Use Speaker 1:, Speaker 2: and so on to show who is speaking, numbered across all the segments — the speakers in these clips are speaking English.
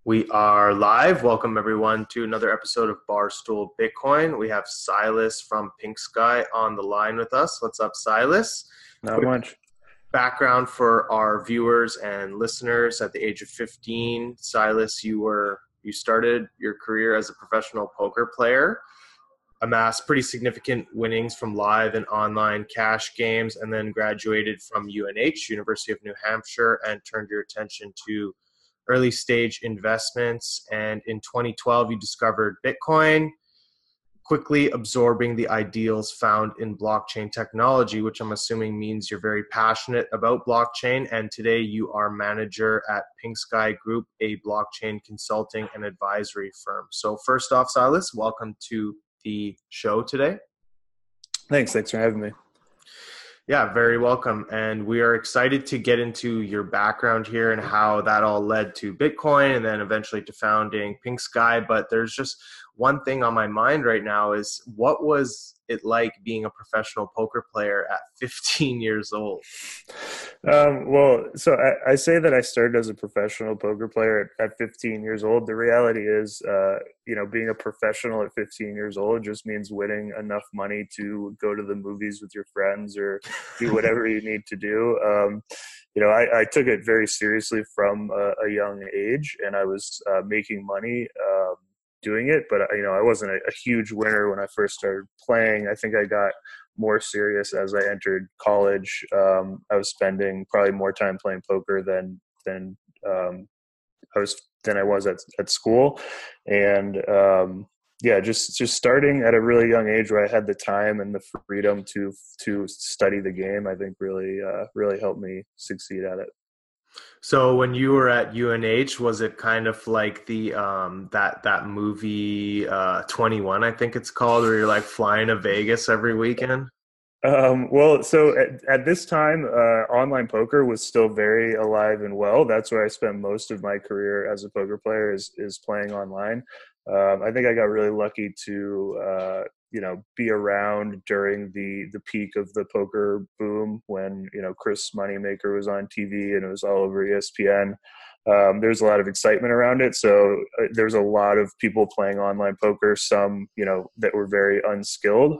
Speaker 1: We are live. Welcome everyone to another episode of Barstool Bitcoin. We have Cylus from Pink Sky on the line with us. What's up, Cylus?
Speaker 2: Not
Speaker 1: Quick
Speaker 2: much.
Speaker 1: background for our viewers and listeners. At the age of 15, Cylus, you started your career as a professional poker player, amassed pretty significant winnings from live and online cash games, and then graduated from UNH, University of New Hampshire, and turned your attention to early stage investments. And in 2012, you discovered Bitcoin, quickly absorbing the ideals found in blockchain technology, which I'm assuming means you're very passionate about blockchain. And today you are manager at Pink Sky Group, a blockchain consulting and advisory firm. So first off, Silas, welcome to the show today.
Speaker 2: Thanks for having me.
Speaker 1: Yeah, very welcome. And we are excited to get into your background here and how that all led to Bitcoin and then eventually to founding Pink Sky. But there's just one thing on my mind right now is what was it like being a professional poker player at 15 years old?
Speaker 2: So I say that I started as a professional poker player at 15 years old. The reality is, being a professional at 15 years old just means winning enough money to go to the movies with your friends or do whatever you need to do. I took it very seriously from a young age, and I was making money doing it. But I wasn't a huge winner when I first started playing. I think I got more serious as I entered college. I was spending probably more time playing poker than I was at school, and just starting at a really young age where I had the time and the freedom to study the game, I think really helped me succeed at it.
Speaker 1: So when you were at UNH, was it kind of like the that movie 21, I think it's called, where you're like flying to Vegas every weekend?
Speaker 2: So at this time, online poker was still very alive and well. That's where I spent most of my career as a poker player is playing online. I think I got really lucky to be around during the peak of the poker boom when Chris Moneymaker was on TV and it was all over ESPN. There's a lot of excitement around it, so there's a lot of people playing online poker. Some that were very unskilled.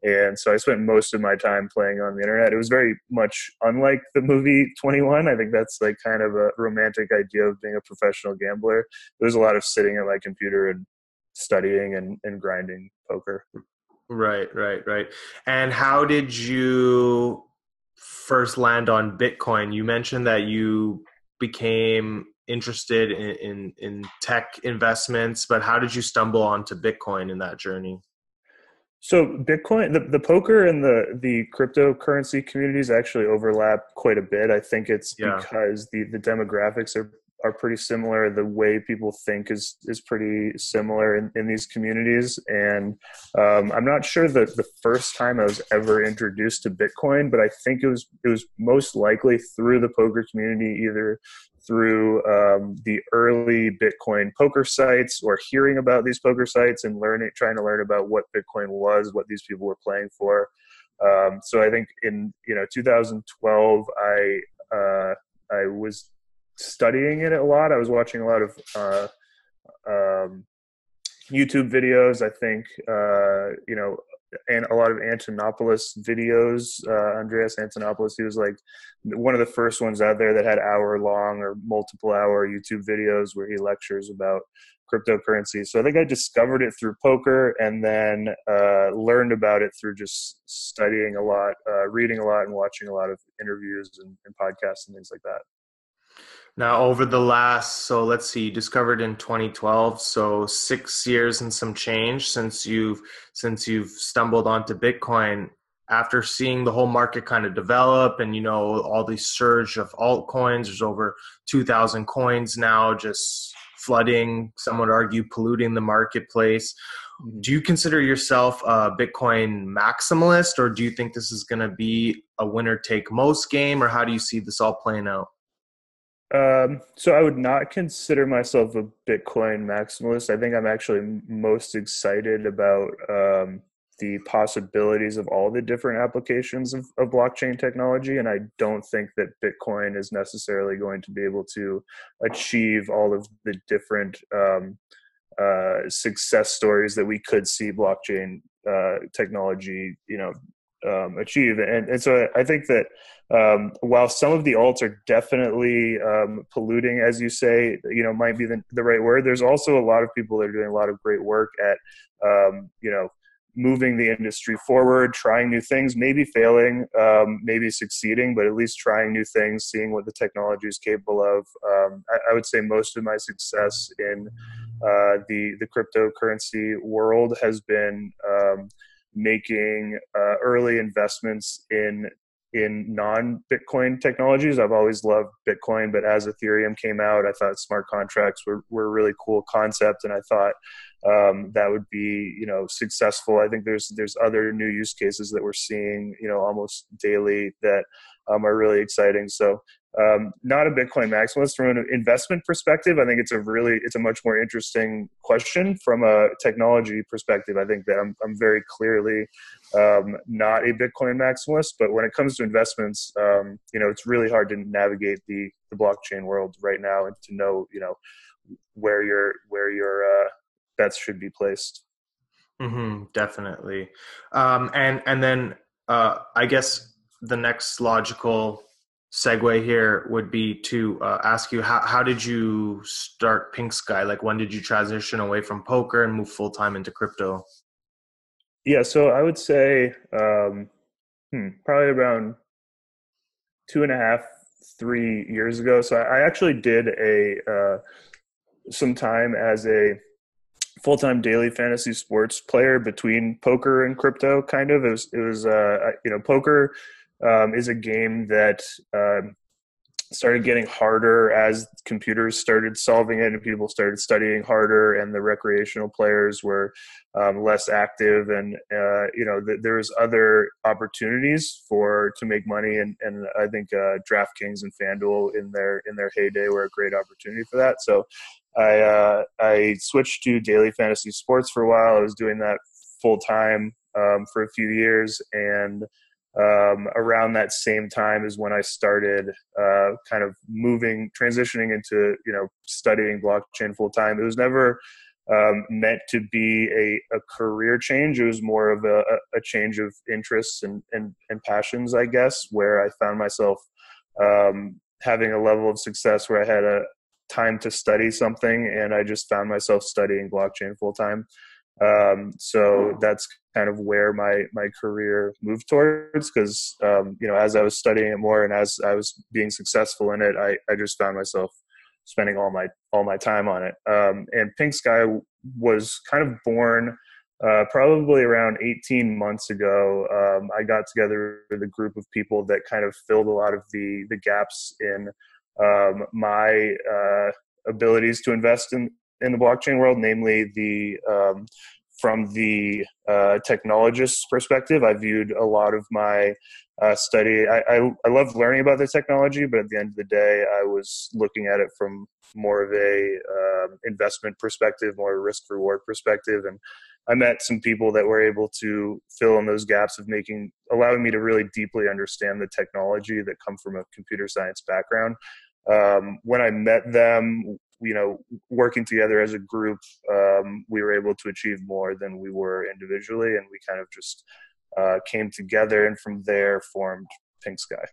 Speaker 2: And so I spent most of my time playing on the internet. It was very much unlike the movie 21. I think that's like kind of a romantic idea of being a professional gambler. There was a lot of sitting at my computer and studying and grinding poker.
Speaker 1: Right. And how did you first land on Bitcoin? You mentioned that you became interested in tech investments, but how did you stumble onto Bitcoin in that journey?
Speaker 2: So Bitcoin, the poker and the cryptocurrency communities actually overlap quite a bit. I think it's
Speaker 1: Yeah.
Speaker 2: because the demographics are pretty similar. The way people think is pretty similar in these communities. And I'm not sure that the first time I was ever introduced to Bitcoin, but I think it was most likely through the poker community, either through the early Bitcoin poker sites or hearing about these poker sites and trying to learn about what Bitcoin was, what these people were playing for. So I think in 2012, I was studying it a lot. I was watching a lot of um, YouTube videos. I think and a lot of Antonopoulos videos. Andreas Antonopoulos, he was like one of the first ones out there that had hour-long or multiple-hour YouTube videos where he lectures about cryptocurrency. So I think I discovered it through poker, and then learned about it through just studying a lot, reading a lot, and watching a lot of interviews and podcasts and things like that.
Speaker 1: Now, over the last, so let's see, discovered in 2012, so 6 years and some change since you've stumbled onto Bitcoin. After seeing the whole market kind of develop, and all the surge of altcoins, there's over 2,000 coins now, just flooding. Some would argue polluting the marketplace.
Speaker 2: Mhm.
Speaker 1: Do you consider yourself a Bitcoin maximalist, or do you think this is going to be a winner take most game, or how do you see this all playing out?
Speaker 2: So I would not consider myself a Bitcoin maximalist. I think I'm actually most excited about the possibilities of all the different applications of blockchain technology. And I don't think that Bitcoin is necessarily going to be able to achieve all of the different success stories that we could see blockchain technology, achieve. And so I think that while some of the alts are definitely polluting, as you say, might be the right word, there's also a lot of people that are doing a lot of great work at, moving the industry forward, trying new things, maybe failing, maybe succeeding, but at least trying new things, seeing what the technology is capable of. I would say most of my success in the cryptocurrency world has been making early investments in non-Bitcoin technologies. I've always loved Bitcoin, but as Ethereum came out, I thought smart contracts were a really cool concept, and I thought that would be successful. I think there's other new use cases that we're seeing almost daily that are really exciting. So not a Bitcoin maximalist. From an investment perspective, I think it's a much more interesting question. From a technology perspective, I think that I'm very clearly not a Bitcoin maximalist. But when it comes to investments, it's really hard to navigate the blockchain world right now and to know where your bets should be placed.
Speaker 1: Definitely. And then I guess the next logical segue here would be to ask you, how did you start Pink Sky? Like, when did you transition away from poker and move full time into crypto?
Speaker 2: Yeah, so I would say probably around 2.5, 3 years ago. So I actually did some time as a full-time daily fantasy sports player between poker and crypto. Kind of, it was poker is a game that started getting harder as computers started solving it and people started studying harder, and the recreational players were less active, and there was other opportunities to make money, and I think DraftKings and FanDuel in their heyday were a great opportunity for that. So I switched to daily fantasy sports for a while. I was doing that full time for a few years, and around that same time is when I started kind of transitioning into studying blockchain full time. It was never meant to be a career change. It was more of a change of interests and passions, I guess, where I found myself having a level of success where I had a time to study something, and I just found myself studying blockchain full time. So that's kind of where my career moved towards, because as I was studying it more and as I was being successful in it, I just found myself spending all my time on it. And Pink Sky was kind of born probably around 18 months ago. I got together with a group of people that kind of filled a lot of the gaps in my abilities to invest in the blockchain world, namely from the technologist's perspective. I viewed a lot of my study. I loved learning about the technology, but at the end of the day, I was looking at it from more of a investment perspective, more a risk reward perspective. And I met some people that were able to fill in those gaps of allowing me to really deeply understand the technology that come from a computer science background. When I met them, working together as a group, we were able to achieve more than we were individually, and we kind of just came together, and from there formed Pink Sky.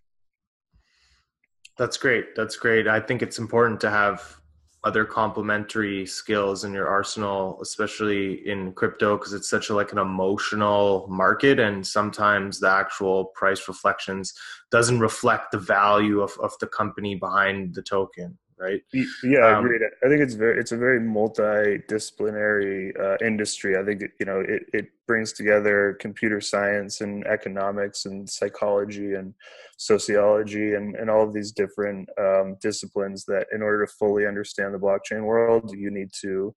Speaker 1: That's great. That's great. I think it's important to have other complementary skills in your arsenal, especially in crypto, because it's such like an emotional market, and sometimes the actual price reflections doesn't reflect the value of the company behind the token, right?
Speaker 2: Yeah, agreed. I think it's a very multidisciplinary industry. I think it brings together computer science and economics and psychology and sociology and all of these different disciplines that, in order to fully understand the blockchain world, you need to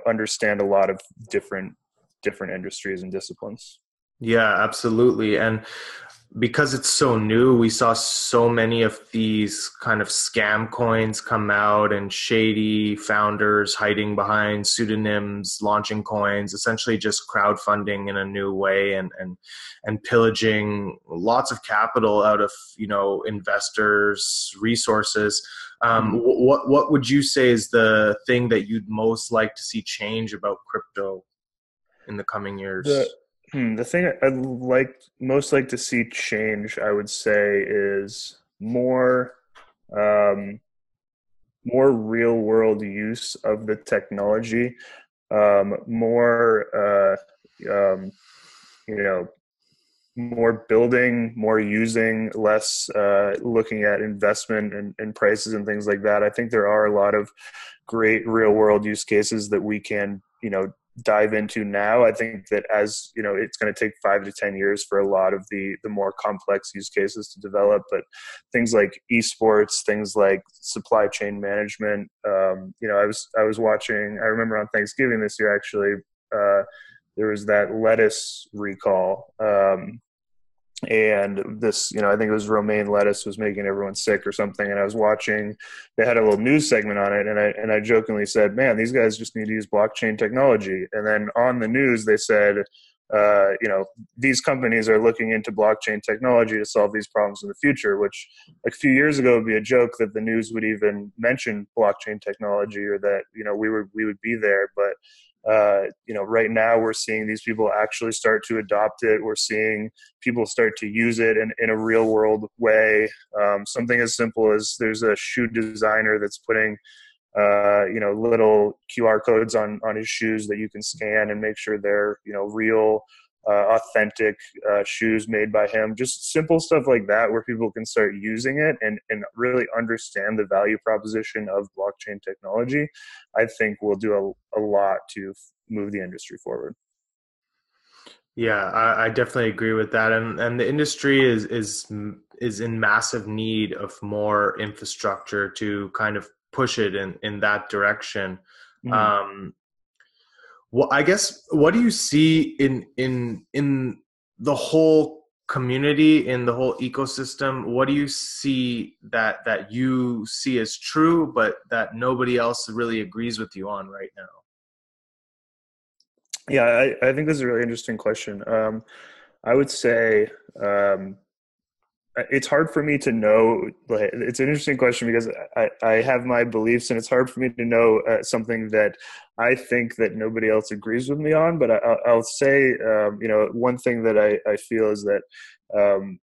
Speaker 2: understand a lot of different industries and disciplines.
Speaker 1: Yeah, absolutely. And because it's so new, we saw so many of these kind of scam coins come out and shady founders hiding behind pseudonyms, launching coins, essentially just crowdfunding in a new way and pillaging lots of capital out of, investors' resources.
Speaker 2: Mhm.
Speaker 1: What would you say is the thing that you'd most like to see change about crypto in the coming
Speaker 2: The
Speaker 1: years?
Speaker 2: the thing I'd most like to see change, I would say, is um, more real world use of the technology, more you know more building, more using, less looking at investment and prices and things like that. I think there are a lot of great real world use cases that we can, dive into now. I think that as you know, it's going to take 5 to 10 years for a lot of the more complex use cases to develop. But things like esports, things like supply chain management. I was watching. I remember on Thanksgiving this year actually. There was that lettuce recall. And this, I think it was romaine lettuce was making everyone sick or something. And I was watching, they had a little news segment on it, and I jokingly said, "Man, these guys just need to use blockchain technology." And then on the news, they said, these companies are looking into blockchain technology to solve these problems in the future. Which, like a few years ago, would be a joke that the news would even mention blockchain technology, or that we would be there, but right now we're seeing these people actually start to adopt it. We're seeing people start to use it in a real world way. Something as simple as there's a shoe designer that's putting little QR codes on his shoes that you can scan and make sure they're real, authentic shoes made by him. Just simple stuff like that, where people can start using it and really understand the value proposition of blockchain technology. I think will do a lot to move the industry forward.
Speaker 1: Yeah, I definitely agree with that, and the industry is in massive need of more infrastructure to kind of push it in that direction.
Speaker 2: Mhm.
Speaker 1: Um, well, I guess what do you see in the whole community, in the whole ecosystem? What do you see that you see as true, but that nobody else really agrees with you on right now?
Speaker 2: Yeah, I think this is a really interesting question. I would say it's hard for me to know. Like, it's an interesting question because I have my beliefs, and it's hard for me to know something that I think that nobody else agrees with me on. But I'll say, one thing that I feel is that um,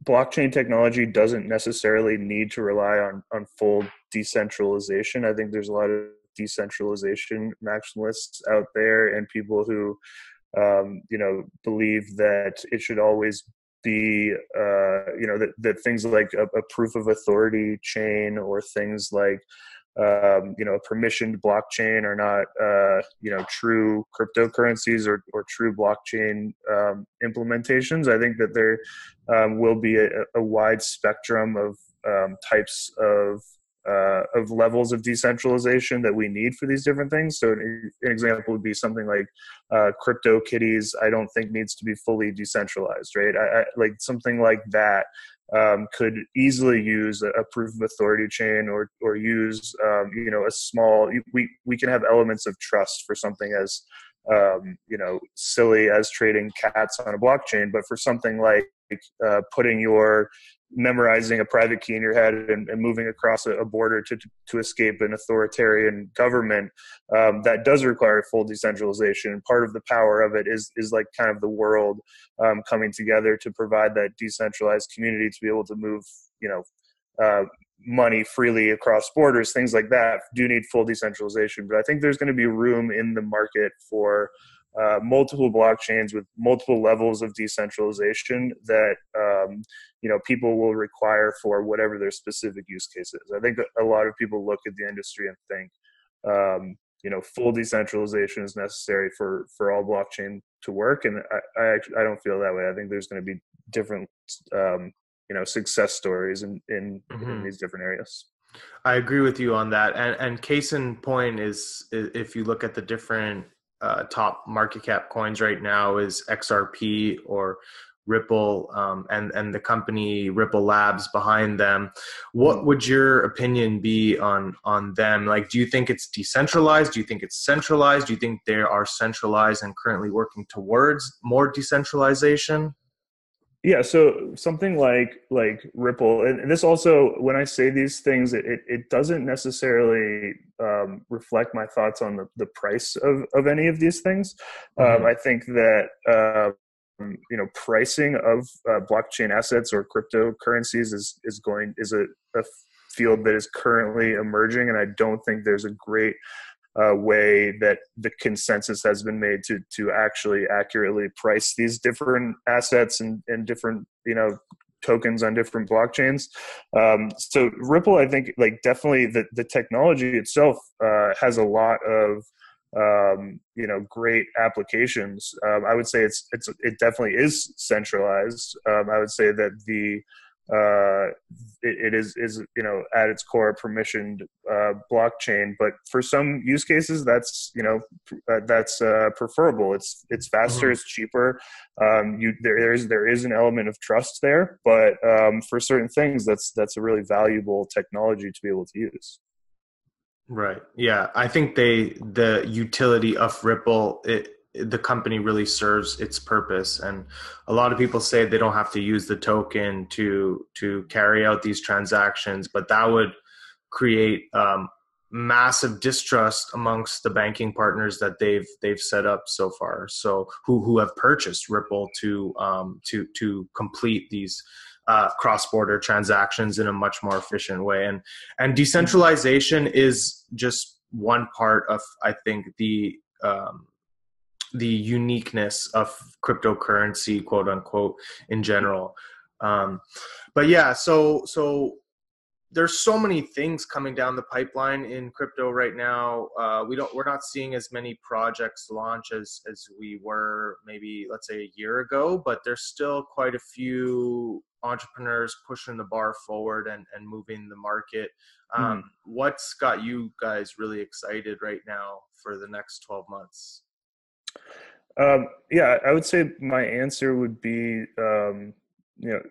Speaker 2: blockchain technology doesn't necessarily need to rely on full decentralization. I think there's a lot of decentralization maximalists out there, and people who believe that it should always be, that things like a proof of authority chain, or things like, a permissioned blockchain are not, true cryptocurrencies, or true blockchain implementations. I think that there will be a wide spectrum of types of levels of decentralization that we need for these different things. So an example would be something like crypto kitties. I don't think needs to be fully decentralized, right? I like something like that could easily use a proof of authority chain, or use a small. We can have elements of trust for something as silly as trading cats on a blockchain, but for something like putting your memorizing a private key in your head and moving across a border to escape an authoritarian government, that does require full decentralization. And part of the power of it is like kind of the world coming together to provide that decentralized community to be able to move, uh, money freely across borders. Things like that do need full decentralization. But I think there's going to be room in the market for multiple blockchains with multiple levels of decentralization that people will require for whatever their specific use case is. I think a lot of people look at the industry and think full decentralization is necessary for all blockchain to work, and I don't feel that way. I think there's going to be different success stories in
Speaker 1: Mhm.
Speaker 2: these different areas.
Speaker 1: I agree with you on that. And case in point is if you look at the different top market cap coins right now is XRP or Ripple, and the company Ripple Labs behind them. What
Speaker 2: Mhm.
Speaker 1: would your opinion be on them? Like, do you think it's decentralized? Do you think it's centralized? Do you think they are centralized and currently working towards more decentralization?
Speaker 2: Yeah, so something like Ripple, and this also, when I say these things, it doesn't necessarily reflect my thoughts on the price of any of these things.
Speaker 1: Hmm.
Speaker 2: I think that pricing of blockchain assets or cryptocurrencies is a field that is currently emerging, and I don't think there's a great way that the consensus has been made to actually accurately price these different assets and different tokens on different blockchains. So Ripple, I think, like, definitely the technology itself has a lot of great applications. I would say it definitely is centralized. I would say that uh, it is at its core a permissioned blockchain, but for some use cases that's preferable. It's faster,
Speaker 1: Hmm.
Speaker 2: it's cheaper. There is an element of trust there, but for certain things that's a really valuable technology to be able to use.
Speaker 1: Right. Yeah. I think the utility of Ripple, the company really serves its purpose. And a lot of people say they don't have to use the token to carry out these transactions, but that would create massive distrust amongst the banking partners that they've set up so far. So who have purchased Ripple to complete these cross-border transactions in a much more efficient way. And decentralization is just one part of, I think, the uniqueness of cryptocurrency, quote unquote, in general. Um, but yeah, so there's so many things coming down the pipeline in crypto right now. We're not seeing as many projects launch as we were maybe, let's say, a year ago, but there's still quite a few entrepreneurs pushing the bar forward and moving the market.
Speaker 2: Mhm.
Speaker 1: What's got you guys really excited right now for the next 12 months?
Speaker 2: Yeah, I would say my answer would be,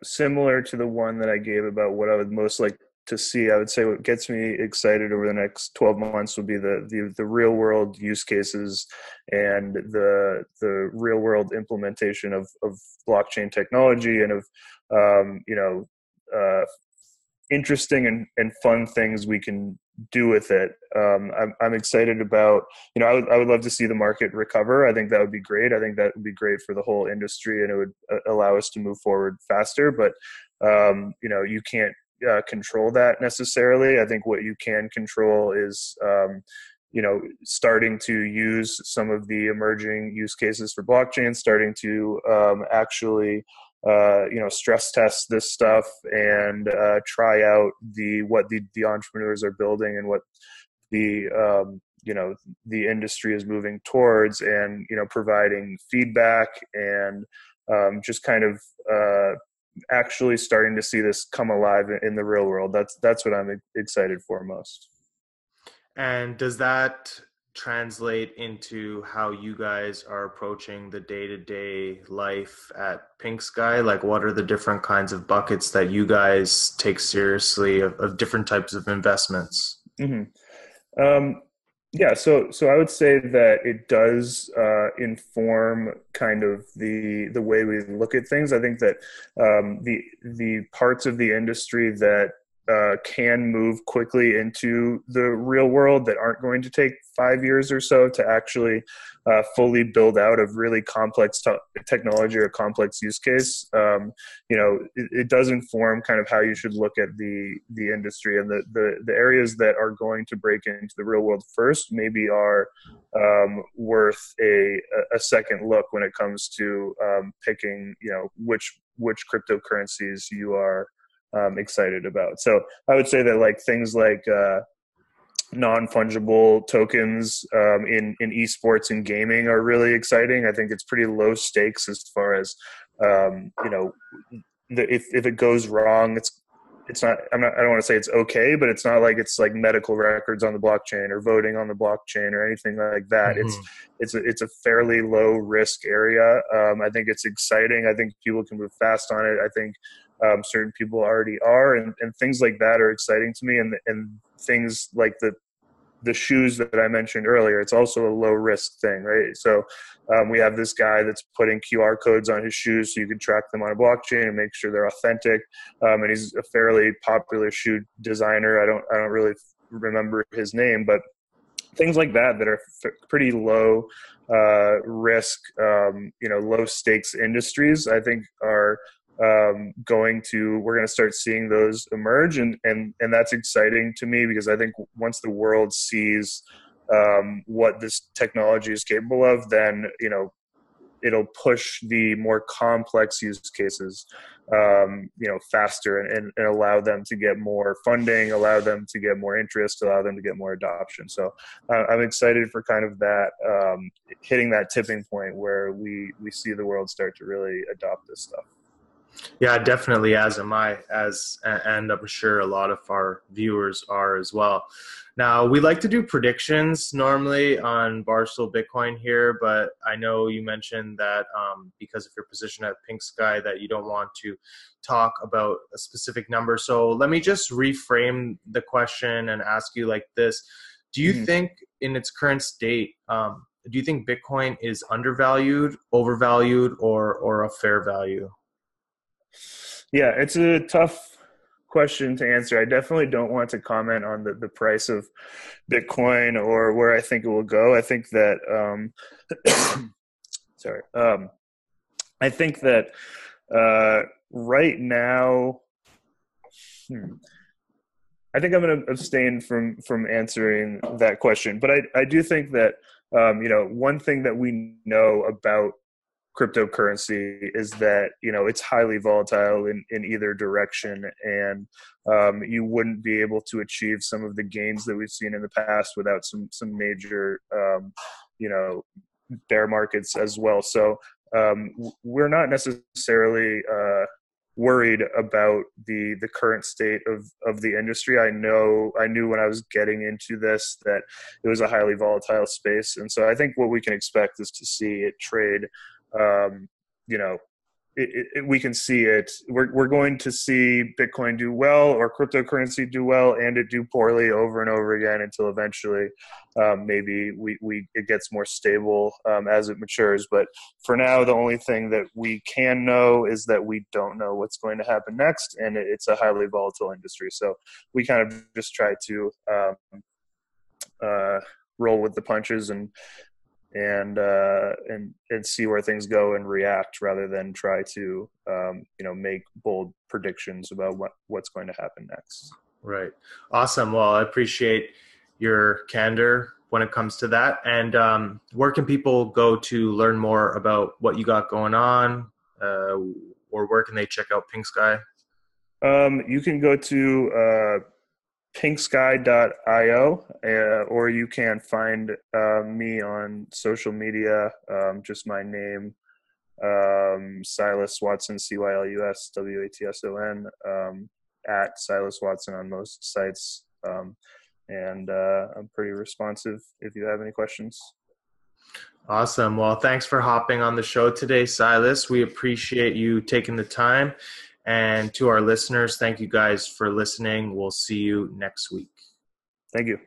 Speaker 2: similar to the one that I gave about what I would most like to see. I would say what gets me excited over the next 12 months would be the real world use cases and the real world implementation of blockchain technology and of um, you know uh, interesting and fun things we can do with it. I'm excited about, I would love to see the market recover. I think that would be great. I think that would be great for the whole industry, and it would allow us to move forward faster. But, you can't control that necessarily. I think what you can control is, starting to use some of the emerging use cases for blockchain, starting to actually stress test this stuff and try out what the entrepreneurs are building and what the the industry is moving towards, and providing feedback and just kind of actually starting to see this come alive in the real world. That's what I'm excited for most.
Speaker 1: And does that translate into how you guys are approaching the day-to-day life at Pink Sky? Like, what are the different kinds of buckets that you guys take seriously of different types of investments?
Speaker 2: Hmm. Um, yeah, so I would say that it does inform kind of the way we look at things. I think that the parts of the industry that can move quickly into the real world, that aren't going to take 5 years or so to actually fully build out a really complex technology or complex use case. It does inform kind of how you should look at the industry, and the areas that are going to break into the real world first maybe are worth a second look when it comes to picking which cryptocurrencies you are excited about. So I would say that, like, things like non-fungible tokens in esports and gaming are really exciting. I think it's pretty low stakes as far as if it goes wrong, it's not, I don't want to say it's okay, but it's not like it's like medical records on the blockchain or voting on the blockchain or anything like that.
Speaker 1: Mm-hmm.
Speaker 2: It's a fairly low risk area. I think it's exciting. I think people can move fast on it. I think certain people already are, and things like that are exciting to me. And things like the shoes that I mentioned earlier, it's also a low risk thing, right? So we have this guy that's putting QR codes on his shoes so you can track them on a blockchain and make sure they're authentic. And he's a fairly popular shoe designer. I don't really remember his name, but things like that are pretty low risk, low stakes industries, I think are we're going to start seeing those emerge, and that's exciting to me, because I think once the world sees what this technology is capable of, then it'll push the more complex use cases faster, and allow them to get more funding, allow them to get more interest, allow them to get more adoption. So I'm excited for kind of that hitting that tipping point where we see the world start to really adopt this stuff.
Speaker 1: Yeah, definitely, as am I, and I'm sure a lot of our viewers are as well. Now, we like to do predictions normally on Barstool Bitcoin here, but I know you mentioned that because of your position at Pink Sky that you don't want to talk about a specific number. So let me just reframe the question and ask you like this. Do you think in its current state, do you think Bitcoin is undervalued, overvalued, or a fair value?
Speaker 2: Yeah, it's a tough question to answer. I definitely don't want to comment on the price of Bitcoin or where I think it will go. I think that, I think that right now, I think I'm going to abstain from answering that question. But I do think that, one thing that we know about cryptocurrency is that it's highly volatile in either direction, and you wouldn't be able to achieve some of the gains that we've seen in the past without some major bear markets as well. So we're not necessarily worried about the current state of the industry. I knew when I was getting into this that it was a highly volatile space, and so I think what we can expect is to see it trade. We can see it. We're going to see Bitcoin do well or cryptocurrency do well, and it do poorly over and over again until eventually maybe it gets more stable as it matures. But for now, the only thing that we can know is that we don't know what's going to happen next, and it's a highly volatile industry. So we kind of just try to roll with the punches and see where things go and react, rather than try to make bold predictions about what's going to happen next.
Speaker 1: Right. Awesome. Well, I appreciate your candor when it comes to that. And where can people go to learn more about what you got going on, or where can they check out Pink Sky?
Speaker 2: You can go to pinksky.io, or you can find me on social media, just my name, Cylus Watson, Cylus Watson, at Cylus Watson on most sites. And I'm pretty responsive if you have any questions.
Speaker 1: Awesome. Well, thanks for hopping on the show today, Cylus. We appreciate you taking the time. And to our listeners, thank you guys for listening. We'll see you next week.
Speaker 2: Thank you.